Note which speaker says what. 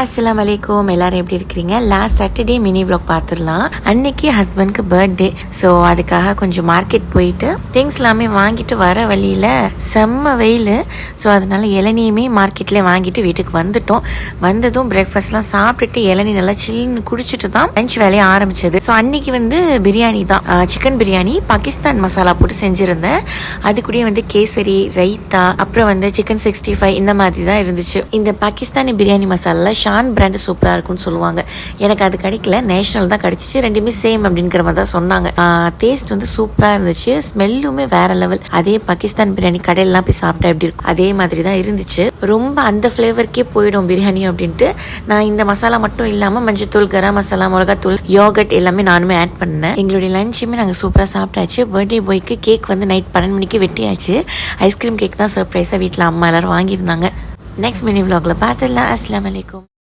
Speaker 1: அஸ்ஸலாமு அலைக்கும். எல்லாரும் எப்படி இருக்கிறீங்க? லாஸ்ட் சாட்டர்டே மினி vlog பார்த்துடலாம். அன்னைக்கு ஹஸ்பண்ட்க்கு பர்த்டே. ஸோ அதுக்காக கொஞ்சம் மார்க்கெட் போயிட்டு திங்ஸ் எல்லாமே வாங்கிட்டு வர வழியில் செம்ம வெயில். ஸோ அதனால இளநியுமே மார்க்கெட்லேயே வாங்கிட்டு வீட்டுக்கு வந்துட்டோம். வந்ததும் பிரேக்ஃபாஸ்ட்லாம் சாப்பிட்டுட்டு இளநீ நல்லா சில்லுன்னு குடிச்சிட்டு தான் லஞ்ச் வேலையை ஆரம்பிச்சது. ஸோ அன்னைக்கு பிரியாணி தான், சிக்கன் பிரியாணி பாகிஸ்தான் மசாலா போட்டு செஞ்சுருந்தேன். அது கூடயே கேசரி, ரைத்தா, அப்புறம் சிக்கன் 65 இந்த மாதிரி தான் இருந்துச்சு. இந்த பாகிஸ்தானி பிரியாணி மசாலா ஷான் பிராண்ட் சூப்பராக இருக்கும்னு சொல்லுவாங்க. எனக்கு அது கிடைக்கல, நேஷனல் தான் கிடைச்சிச்சு. ரெண்டுமே சேம் அப்படிங்கிற மாதிரி தான் சொன்னாங்க. டேஸ்ட் சூப்பராக இருந்துச்சு, ஸ்மெல்லுமே வேற லெவல். அதே பாகிஸ்தான் பிரியாணி கடையிலாம் போய் சாப்பிட்டா எப்படி இருக்கும் அதே மாதிரி தான் இருந்துச்சு. ரொம்ப அந்த ஃப்ளேவருக்கே போயிடும் பிரியாணி அப்படின்ட்டு நான் இந்த மசாலா மட்டும் இல்லாமல் மஞ்சத்தூள், கரம் மசாலா, மிளகாத்தூள், யோகட் எல்லாமே நானுமே ஆட் பண்ணேன். எங்களுடைய லஞ்சுமே நாங்கள் சூப்பராக சாப்பிட்டாச்சு. பர்த்டே பாய்க்கு கேக் நைட் 12 மணிக்கு வெட்டியாச்சு. ஐஸ்கிரீம் கேக் தான் சர்ப்ரைஸாக வீட்டில் அம்மா எல்லாரும் வாங்கியிருந்தாங்க. நெக்ஸ்ட் மினி vlogல பார்த்துடலாம். அஸ்ஸலாமு அலைக்கும்.